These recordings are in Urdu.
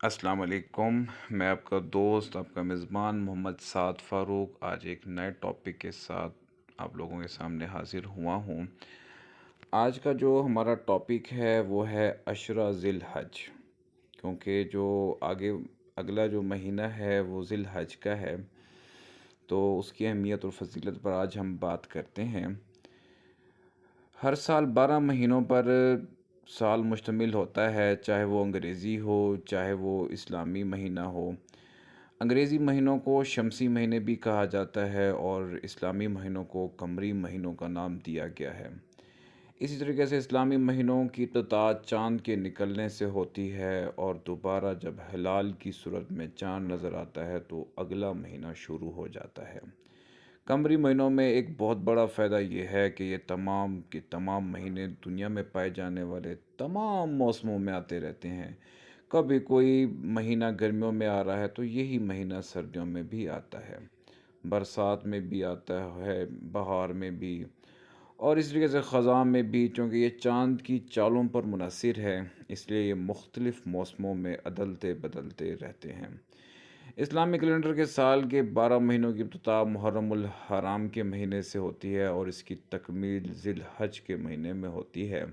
السلام علیکم۔ میں آپ کا دوست، آپ کا میزبان محمد سعد فاروق آج ایک نئے ٹاپک کے ساتھ آپ لوگوں کے سامنے حاضر ہوا ہوں۔ آج کا جو ہمارا ٹاپک ہے وہ ہے عشرہ ذی الحج، کیونکہ جو اگلا جو مہینہ ہے وہ ذی الحج کا ہے، تو اس کی اہمیت اور فضیلت پر آج ہم بات کرتے ہیں۔ ہر سال 12 مہینوں پر سال مشتمل ہوتا ہے، چاہے وہ انگریزی ہو چاہے وہ اسلامی مہینہ ہو۔ انگریزی مہینوں کو شمسی مہینے بھی کہا جاتا ہے اور اسلامی مہینوں کو قمری مہینوں کا نام دیا گیا ہے۔ اسی طریقے سے اسلامی مہینوں کی ابتدا چاند کے نکلنے سے ہوتی ہے، اور دوبارہ جب ہلال کی صورت میں چاند نظر آتا ہے تو اگلا مہینہ شروع ہو جاتا ہے۔ قمری مہینوں میں ایک بہت بڑا فائدہ یہ ہے کہ یہ تمام کے تمام مہینے دنیا میں پائے جانے والے تمام موسموں میں آتے رہتے ہیں۔ کبھی کوئی مہینہ گرمیوں میں آ رہا ہے تو یہی مہینہ سردیوں میں بھی آتا ہے، برسات میں بھی آتا ہے، بہار میں بھی، اور اس طریقے سے خزاں میں بھی، چونکہ یہ چاند کی چالوں پر منحصر ہے اس لیے یہ مختلف موسموں میں عدلتے بدلتے رہتے ہیں۔ اسلامی کیلنڈر کے سال کے 12 مہینوں کی ابتدا محرم الحرام کے مہینے سے ہوتی ہے اور اس کی تکمیل ذی الحج کے مہینے میں ہوتی ہے۔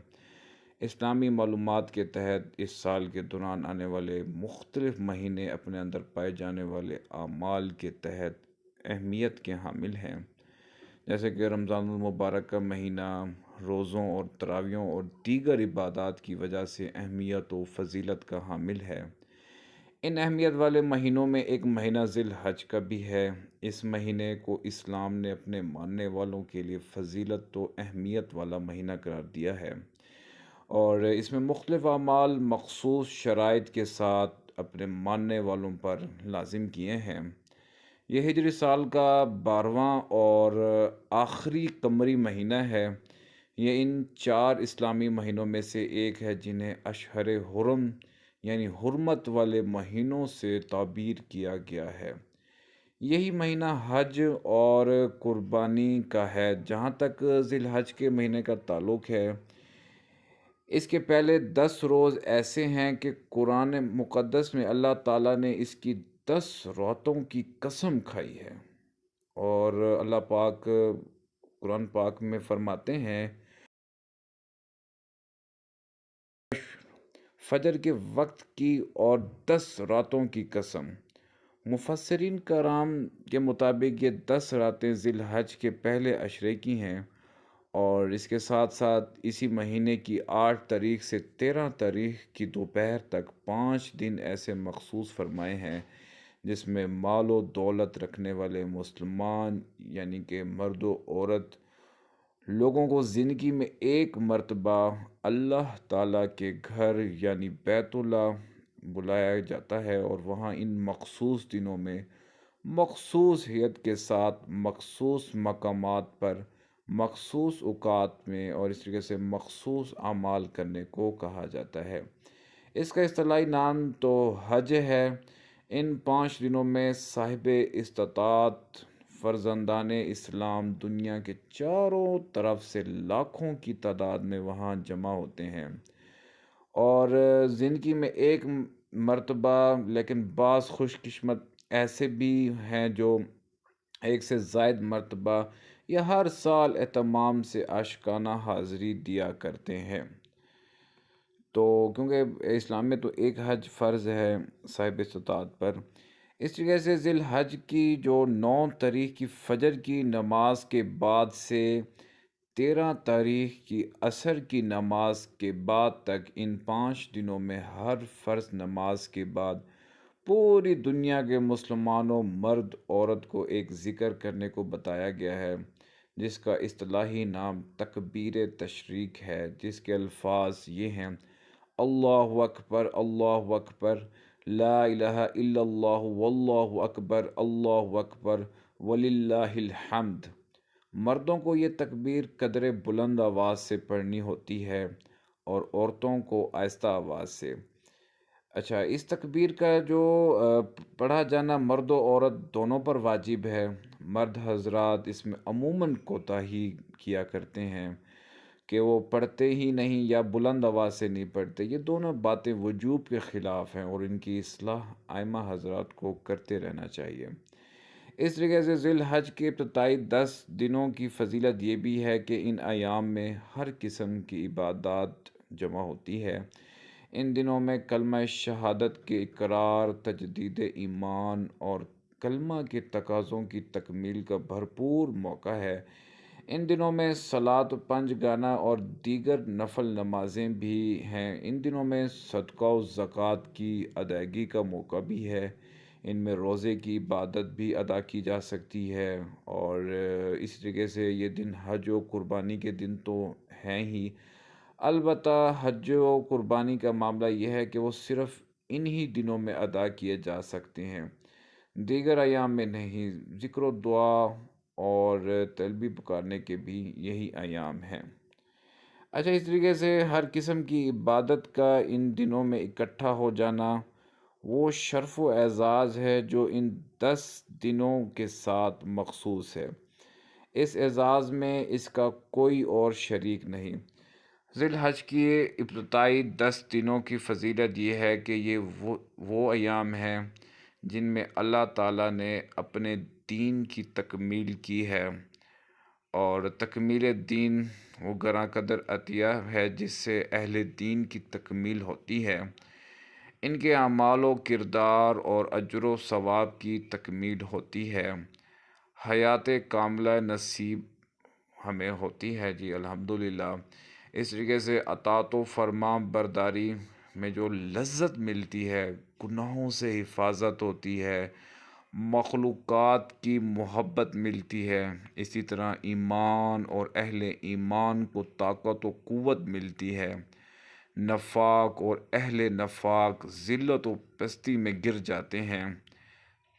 اسلامی معلومات کے تحت اس سال کے دوران آنے والے مختلف مہینے اپنے اندر پائے جانے والے اعمال کے تحت اہمیت کے حامل ہیں، جیسے کہ رمضان المبارک کا مہینہ روزوں اور تراویحوں اور دیگر عبادات کی وجہ سے اہمیت و فضیلت کا حامل ہے۔ ان اہمیت والے مہینوں میں ایک مہینہ ذی الحج کا بھی ہے۔ اس مہینے کو اسلام نے اپنے ماننے والوں کے لیے فضیلت و اہمیت والا مہینہ قرار دیا ہے، اور اس میں مختلف اعمال مخصوص شرائط کے ساتھ اپنے ماننے والوں پر لازم کیے ہیں۔ یہ ہجری سال کا 12واں اور آخری قمری مہینہ ہے۔ یہ ان 4 اسلامی مہینوں میں سے ایک ہے جنہیں اشہر حرم یعنی حرمت والے مہینوں سے تعبیر کیا گیا ہے۔ یہی مہینہ حج اور قربانی کا ہے۔ جہاں تک ذی الحج کے مہینے کا تعلق ہے، اس کے پہلے 10 روز ایسے ہیں کہ قرآن مقدس میں اللہ تعالیٰ نے اس کی 10 راتوں کی قسم کھائی ہے، اور اللہ پاک قرآن پاک میں فرماتے ہیں فجر کے وقت کی اور 10 راتوں کی قسم۔ مفسرین کرام کے مطابق یہ 10 راتیں ذی الحج کے پہلے عشرے کی ہیں، اور اس کے ساتھ ساتھ اسی مہینے کی 8 تاریخ سے 13 تاریخ کی دوپہر تک 5 دن ایسے مخصوص فرمائے ہیں جس میں مال و دولت رکھنے والے مسلمان یعنی کہ مرد و عورت لوگوں کو زندگی میں ایک مرتبہ اللہ تعالیٰ کے گھر یعنی بیت اللہ بلایا جاتا ہے، اور وہاں ان مخصوص دنوں میں مخصوص ہیئت کے ساتھ مخصوص مقامات پر مخصوص اوقات میں اور اس طریقے سے مخصوص اعمال کرنے کو کہا جاتا ہے۔ اس کا اصطلاحی نام تو حج ہے۔ ان 5 دنوں میں صاحب استطاعت فرزندان اسلام دنیا کے چاروں طرف سے لاکھوں کی تعداد میں وہاں جمع ہوتے ہیں، اور زندگی میں ایک مرتبہ، لیکن بعض خوش قسمت ایسے بھی ہیں جو ایک سے زائد مرتبہ یا ہر سال اہتمام سے عاشقانہ حاضری دیا کرتے ہیں۔ تو کیونکہ اسلام میں تو ایک حج فرض ہے صاحب استطاعت پر، اس طریقے سے ذی الحج کی جو 9 تاریخ کی فجر کی نماز کے بعد سے 13 تاریخ کی عصر کی نماز کے بعد تک ان 5 دنوں میں ہر فرض نماز کے بعد پوری دنیا کے مسلمانوں مرد عورت کو ایک ذکر کرنے کو بتایا گیا ہے، جس کا اصطلاحی نام تکبیر تشریق ہے، جس کے الفاظ یہ ہیں: اللہ اکبر، اللہ اکبر، لا الہ الا اللہ، واللہ اکبر، اللہ اکبر، وللہ الحمد۔ مردوں کو یہ تکبیر قدر بلند آواز سے پڑھنی ہوتی ہے اور عورتوں کو آہستہ آواز سے۔ اچھا، اس تکبیر کا جو پڑھا جانا مرد و عورت دونوں پر واجب ہے۔ مرد حضرات اس میں عموماً کوتاہی کیا کرتے ہیں، کہ وہ پڑھتے ہی نہیں یا بلند آواز سے نہیں پڑھتے، یہ دونوں باتیں وجوب کے خلاف ہیں اور ان کی اصلاح ائمہ حضرات کو کرتے رہنا چاہیے۔ اس طریقے سے ذی الحج کے ابتدائی 10 دنوں کی فضیلت یہ بھی ہے کہ ان ایام میں ہر قسم کی عبادات جمع ہوتی ہے۔ ان دنوں میں کلمہ شہادت کے اقرار، تجدید ایمان اور کلمہ کے تقاضوں کی تکمیل کا بھرپور موقع ہے۔ ان دنوں میں صلاۃ و پنج گانا اور دیگر نفل نمازیں بھی ہیں۔ ان دنوں میں صدقہ و زکوٰۃ کی ادائیگی کا موقع بھی ہے۔ ان میں روزے کی عبادت بھی ادا کی جا سکتی ہے، اور اس طریقے سے یہ دن حج و قربانی کے دن تو ہیں ہی۔ البتہ حج و قربانی کا معاملہ یہ ہے کہ وہ صرف انہی دنوں میں ادا کیے جا سکتے ہیں، دیگر ایام میں نہیں۔ ذکر و دعا اور تلبیہ پکارنے کے بھی یہی ایام ہیں۔ اچھا، اس طریقے سے ہر قسم کی عبادت کا ان دنوں میں اکٹھا ہو جانا وہ شرف و اعزاز ہے جو ان 10 دنوں کے ساتھ مخصوص ہے۔ اس اعزاز میں اس کا کوئی اور شریک نہیں۔ ذی الحج کی ابتدائی 10 دنوں کی فضیلت یہ ہے کہ یہ وہ ایام ہیں جن میں اللہ تعالیٰ نے اپنے دین کی تکمیل کی ہے، اور تکمیل دین وہ گراں قدر عطیہ ہے جس سے اہل دین کی تکمیل ہوتی ہے۔ ان کے اعمال و کردار اور اجر و ثواب کی تکمیل ہوتی ہے۔ حیات کاملہ نصیب ہمیں ہوتی ہے جی الحمدللہ۔ اس طریقے سے اطاعت و فرما برداری میں جو لذت ملتی ہے، گناہوں سے حفاظت ہوتی ہے، مخلوقات کی محبت ملتی ہے، اسی طرح ایمان اور اہل ایمان کو طاقت و قوت ملتی ہے، نفاق اور اہل نفاق ذلت و پستی میں گر جاتے ہیں۔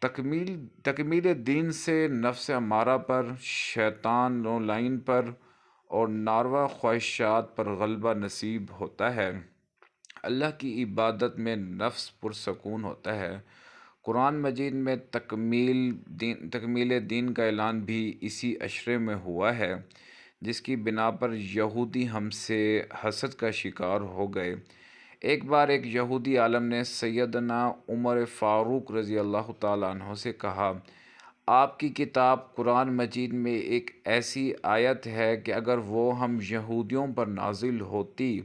تکمیل دین سے نفس امارہ پر، شیطان و لعین پر اور ناروا خواہشات پر غلبہ نصیب ہوتا ہے۔ اللہ کی عبادت میں نفس پرسکون ہوتا ہے۔ قرآن مجید میں تکمیل دین کا اعلان بھی اسی عشرے میں ہوا ہے، جس کی بنا پر یہودی ہم سے حسد کا شکار ہو گئے۔ ایک بار ایک یہودی عالم نے سیدنا عمر فاروق رضی اللہ تعالیٰ عنہ سے کہا، آپ کی کتاب قرآن مجید میں ایک ایسی آیت ہے کہ اگر وہ ہم یہودیوں پر نازل ہوتی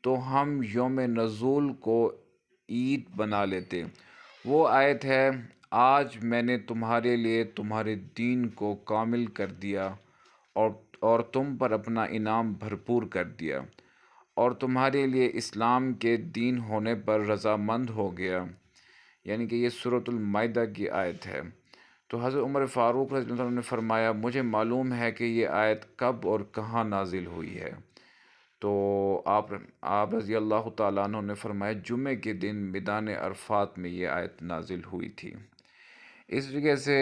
تو ہم یوم نزول کو عید بنا لیتے۔ وہ آیت ہے، آج میں نے تمہارے لیے تمہارے دین کو کامل کر دیا اور تم پر اپنا انعام بھرپور کر دیا، اور تمہارے لیے اسلام کے دین ہونے پر رضامند ہو گیا۔ یعنی کہ یہ سورۃ المائدہ کی آیت ہے۔ تو حضرت عمر فاروق رضی اللہ عنہ نے فرمایا، مجھے معلوم ہے کہ یہ آیت کب اور کہاں نازل ہوئی ہے۔ تو آپ رضی اللہ تعالیٰ عنہ نے فرمایا، جمعے کے دن میدان عرفات میں یہ آیت نازل ہوئی تھی۔ اس طریقے سے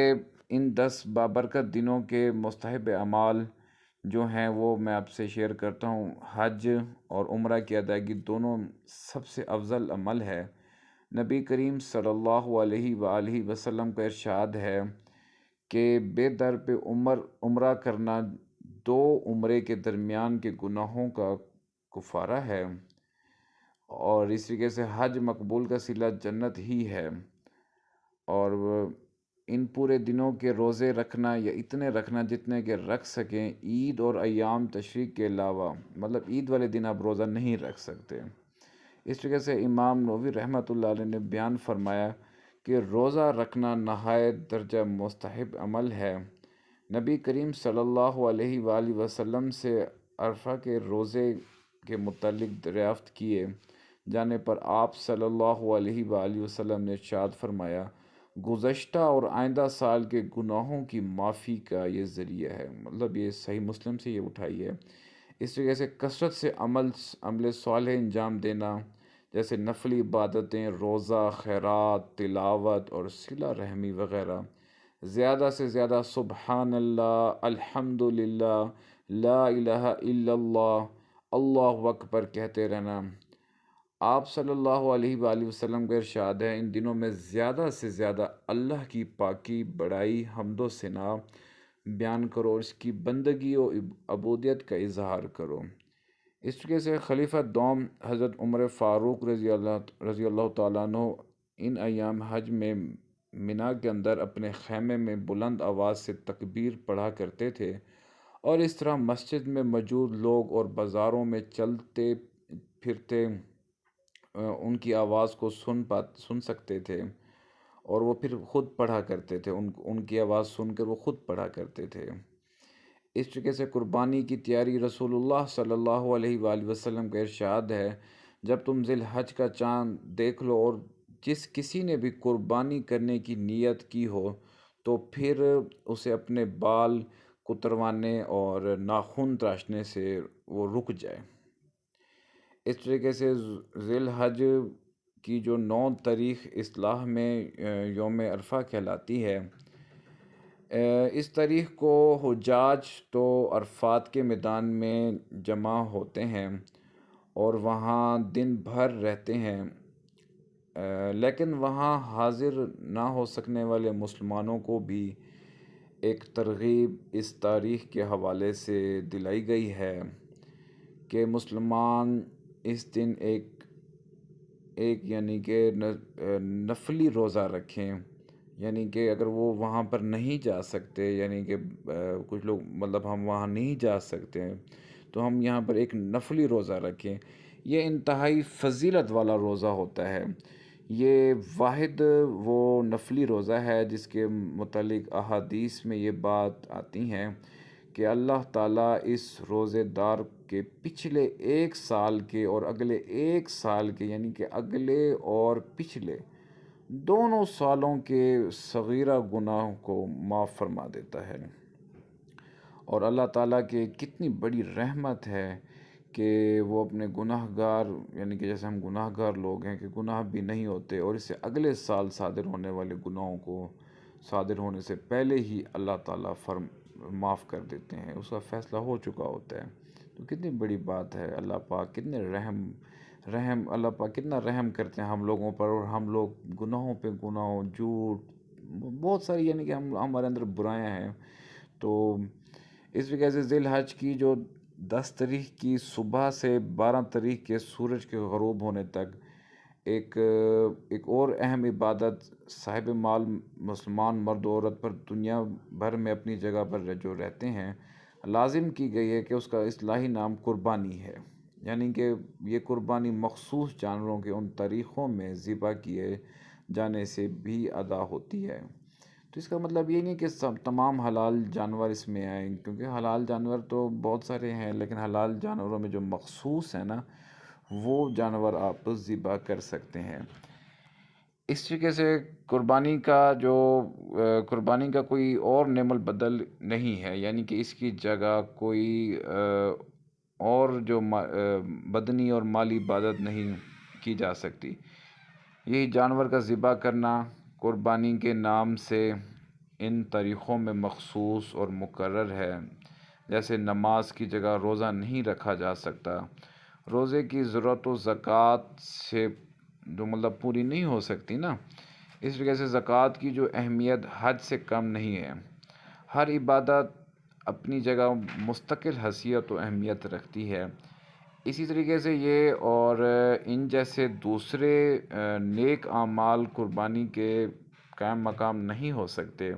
ان 10 بابرکت دنوں کے مستحب اعمال جو ہیں وہ میں آپ سے شیئر کرتا ہوں۔ حج اور عمرہ کی ادائیگی دونوں سب سے افضل عمل ہے۔ نبی کریم صلی اللہ علیہ وآلہ وسلم کا ارشاد ہے کہ بے در پہ عمرہ کرنا 2 عمرے کے درمیان کے گناہوں کا کفارہ ہے، اور اس طریقے سے حج مقبول کا صلہ جنت ہی ہے۔ اور ان پورے دنوں کے روزے رکھنا یا اتنے رکھنا جتنے کہ رکھ سکیں، عید اور ایام تشریق کے علاوہ، مطلب عید والے دن آپ روزہ نہیں رکھ سکتے۔ اس طریقے سے امام نووی رحمۃ اللہ علیہ نے بیان فرمایا کہ روزہ رکھنا نہایت درجہ مستحب عمل ہے۔ نبی کریم صلی اللہ علیہ وآلہ وسلم سے عرفہ کے روزے کے متعلق دریافت کیے جانے پر آپ صلی اللہ علیہ وآلہ وسلم نے ارشاد فرمایا، گزشتہ اور آئندہ سال کے گناہوں کی معافی کا یہ ذریعہ ہے۔ مطلب یہ صحیح مسلم سے یہ اٹھائی ہے۔ اس طریقے سے کثرت سے عمل صالح انجام دینا، جیسے نفلی عبادتیں، روزہ، خیرات، تلاوت اور صلہ رحمی وغیرہ، زیادہ سے زیادہ سبحان اللہ، الحمدللہ، لا الہ الا اللہ، اللہ اکبر کہتے رہنا۔ آپ صلی اللہ علیہ وآلہ وسلم کا ارشاد ہے، ان دنوں میں زیادہ سے زیادہ اللہ کی پاکی، بڑائی، حمد و ثنا بیان کرو اور اس کی بندگی و عبودیت کا اظہار کرو۔ اس طریقے سے خلیفہ دوم حضرت عمر فاروق رضی اللہ تعالیٰ عنہ ان ایام حج میں منا کے اندر اپنے خیمے میں بلند آواز سے تکبیر پڑھا کرتے تھے، اور اس طرح مسجد میں موجود لوگ اور بازاروں میں چلتے پھرتے ان کی آواز کو سن سکتے تھے، اور وہ پھر خود پڑھا کرتے تھے، ان کی آواز سن کر وہ خود پڑھا کرتے تھے۔ اس طریقے سے قربانی کی تیاری، رسول اللہ صلی اللہ علیہ وآلہ وسلم کا ارشاد ہے، جب تم ذی الحج کا چاند دیکھ لو اور جس کسی نے بھی قربانی کرنے کی نیت کی ہو تو پھر اسے اپنے بال کتروانے اور ناخن تراشنے سے وہ رک جائے۔ اس طریقے سے ذی الحج کی جو 9 تاریخ اصطلاح میں یوم عرفہ کہلاتی ہے، اس تاریخ کو حجاج تو عرفات کے میدان میں جمع ہوتے ہیں اور وہاں دن بھر رہتے ہیں، لیکن وہاں حاضر نہ ہو سکنے والے مسلمانوں کو بھی ایک ترغیب اس تاریخ کے حوالے سے دلائی گئی ہے کہ مسلمان اس دن ایک یعنی کہ نفلی روزہ رکھیں، یعنی کہ اگر وہ وہاں پر نہیں جا سکتے، یعنی کہ کچھ لوگ مطلب ہم وہاں نہیں جا سکتے تو ہم یہاں پر ایک نفلی روزہ رکھیں۔ یہ انتہائی فضیلت والا روزہ ہوتا ہے۔ یہ واحد وہ نفلی روزہ ہے جس کے متعلق احادیث میں یہ بات آتی ہیں کہ اللہ تعالیٰ اس روزے دار کے پچھلے 1 سال کے اور اگلے 1 سال کے، یعنی کہ اگلے اور پچھلے دونوں سالوں کے صغیرہ گناہ کو معاف فرما دیتا ہے۔ اور اللہ تعالیٰ کی کتنی بڑی رحمت ہے کہ وہ اپنے گناہ گار، یعنی کہ جیسے ہم گناہ گار لوگ ہیں کہ گناہ بھی نہیں ہوتے، اور اس سے اگلے سال صادر ہونے والے گناہوں کو صادر ہونے سے پہلے ہی اللہ تعالیٰ معاف کر دیتے ہیں، اس کا فیصلہ ہو چکا ہوتا ہے۔ تو کتنی بڑی بات ہے، اللہ پاک کتنے اللہ پاک کتنا رحم کرتے ہیں ہم لوگوں پر، اور ہم لوگ گناہوں پہ گناہوں، جھوٹ، بہت ساری یعنی کہ ہمارے اندر برائیاں ہیں۔ تو اس وجہ سے ذی الحج کی جو 10 تاریخ کی صبح سے 12 تاریخ کے سورج کے غروب ہونے تک ایک اور اہم عبادت صاحب مال مسلمان مرد و عورت پر دنیا بھر میں اپنی جگہ پر جو رہتے ہیں لازم کی گئی ہے کہ اس کا اصطلاحی نام قربانی ہے، یعنی کہ یہ قربانی مخصوص جانوروں کے ان تاریخوں میں ذبح کیے جانے سے بھی ادا ہوتی ہے۔ تو اس کا مطلب یہ نہیں کہ تمام حلال جانور اس میں آئیں، کیونکہ حلال جانور تو بہت سارے ہیں، لیکن حلال جانوروں میں جو مخصوص ہیں نا وہ جانور آپ ذبح کر سکتے ہیں۔ اس طریقے سے قربانی کا کوئی اور نعم البدل نہیں ہے، یعنی کہ اس کی جگہ کوئی اور جو بدنی اور مالی عبادت نہیں کی جا سکتی۔ یہی جانور کا ذبح کرنا قربانی کے نام سے ان طریقوں میں مخصوص اور مقرر ہے، جیسے نماز کی جگہ روزہ نہیں رکھا جا سکتا، روزے کی ضرورت و زکوٰۃ سے جو مطلب پوری نہیں ہو سکتی نا، اس وجہ سے زکوٰۃ کی جو اہمیت حج سے کم نہیں ہے۔ ہر عبادت اپنی جگہ مستقل حیثیت و اہمیت رکھتی ہے، اسی طریقے سے یہ اور ان جیسے دوسرے نیک اعمال قربانی کے قائم مقام نہیں ہو سکتے۔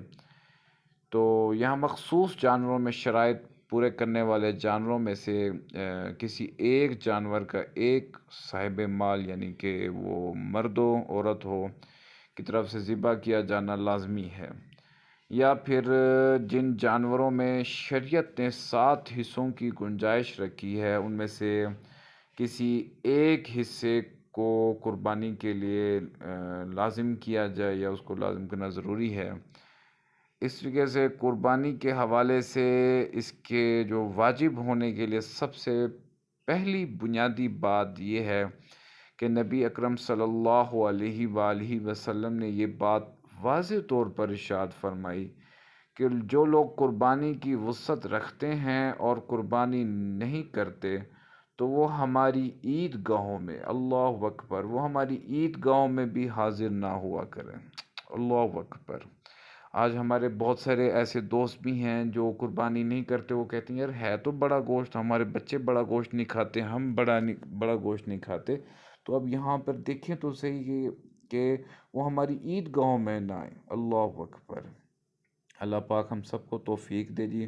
تو یہاں مخصوص جانوروں میں شرائط پورے کرنے والے جانوروں میں سے کسی ایک جانور کا ایک صاحب مال، یعنی کہ وہ مرد و عورت ہو، کی طرف سے ذبح کیا جانا لازمی ہے، یا پھر جن جانوروں میں شریعت نے 7 حصوں کی گنجائش رکھی ہے ان میں سے کسی ایک حصے کو قربانی کے لیے لازم کیا جائے یا اس کو لازم کرنا ضروری ہے۔ اس طریقے سے قربانی کے حوالے سے اس کے جو واجب ہونے کے لیے سب سے پہلی بنیادی بات یہ ہے کہ نبی اکرم صلی اللہ علیہ وآلہ وسلم نے یہ بات واضح طور پر ارشاد فرمائی کہ جو لوگ قربانی کی وسعت رکھتے ہیں اور قربانی نہیں کرتے تو وہ ہماری عید گاہوں میں، اللہ اکبر، وہ ہماری عید گاہوں میں بھی حاضر نہ ہوا کریں، اللہ اکبر۔ آج ہمارے بہت سارے ایسے دوست بھی ہیں جو قربانی نہیں کرتے، وہ کہتے ہیں یار ہے تو بڑا گوشت، ہمارے بچے بڑا گوشت نہیں کھاتے، ہم بڑا گوشت نہیں کھاتے، تو اب یہاں پر دیکھیں تو صحیح کہ وہ ہماری عید گاہوں میں نہ آئیں۔ اللہ اکبر! اللہ پاک ہم سب کو توفیق دے جی۔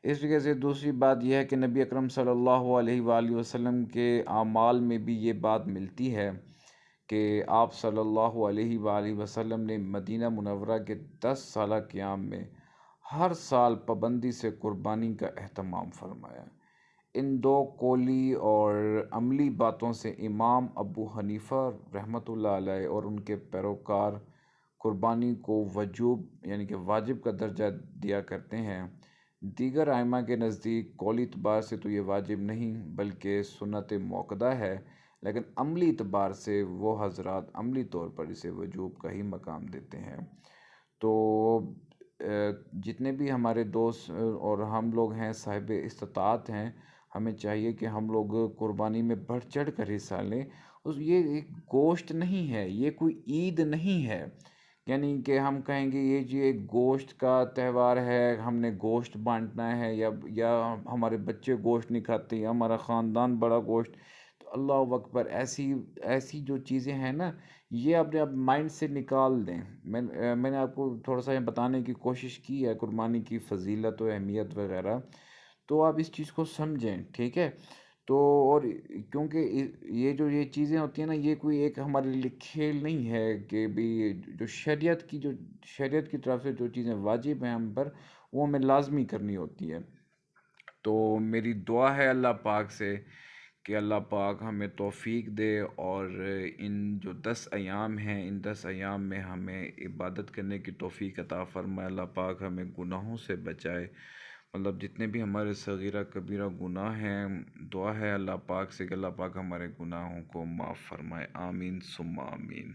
اس وجہ سے دوسری بات یہ ہے کہ نبی اکرم صلی اللہ علیہ وآلہ وسلم کے اعمال میں بھی یہ بات ملتی ہے کہ آپ صلی اللہ علیہ وآلہ وسلم نے مدینہ منورہ کے 10 سالہ قیام میں ہر سال پابندی سے قربانی کا اہتمام فرمایا۔ ان دو قولی اور عملی باتوں سے امام ابو حنیفہ رحمۃ اللہ علیہ اور ان کے پیروکار قربانی کو وجوب یعنی کہ واجب کا درجہ دیا کرتے ہیں۔ دیگر ائمہ کے نزدیک قولی اعتبار سے تو یہ واجب نہیں بلکہ سنت موقدہ ہے، لیکن عملی اعتبار سے وہ حضرات عملی طور پر اسے وجوب کا ہی مقام دیتے ہیں۔ تو جتنے بھی ہمارے دوست اور ہم لوگ ہیں صاحب استطاعت ہیں، ہمیں چاہیے کہ ہم لوگ قربانی میں بڑھ چڑھ کر حصہ لیں۔ یہ ایک گوشت نہیں ہے، یہ کوئی عید نہیں ہے، یعنی کہ ہم کہیں گے یہ جی ایک گوشت کا تہوار ہے، ہم نے گوشت بانٹنا ہے، یا ہمارے بچے گوشت نہیں کھاتے، یا ہمارا خاندان بڑا گوشت۔ تو اللہ اکبر! ایسی جو چیزیں ہیں نا، یہ اپنے آپ مائنڈ سے نکال دیں۔ میں نے آپ کو تھوڑا سا بتانے کی کوشش کی ہے قربانی کی فضیلت و اہمیت وغیرہ، تو آپ اس چیز کو سمجھیں، ٹھیک ہے؟ تو اور کیونکہ یہ چیزیں ہوتی ہیں نا، یہ کوئی ایک ہمارے لیے کھیل نہیں ہے کہ بھی جو شریعت کی طرف سے جو چیزیں واجب ہیں ہم پر، وہ ہمیں لازمی کرنی ہوتی ہے۔ تو میری دعا ہے اللہ پاک سے کہ اللہ پاک ہمیں توفیق دے، اور ان جو 10 ایام ہیں، ان 10 ایام میں ہمیں عبادت کرنے کی توفیق عطا فرمائے۔ اللہ پاک ہمیں گناہوں سے بچائے، مطلب جتنے بھی ہمارے صغیرہ کبیرہ گناہ ہیں، دعا ہے اللہ پاک سے کہ اللہ پاک ہمارے گناہوں کو معاف فرمائے۔ آمین ثم آمین۔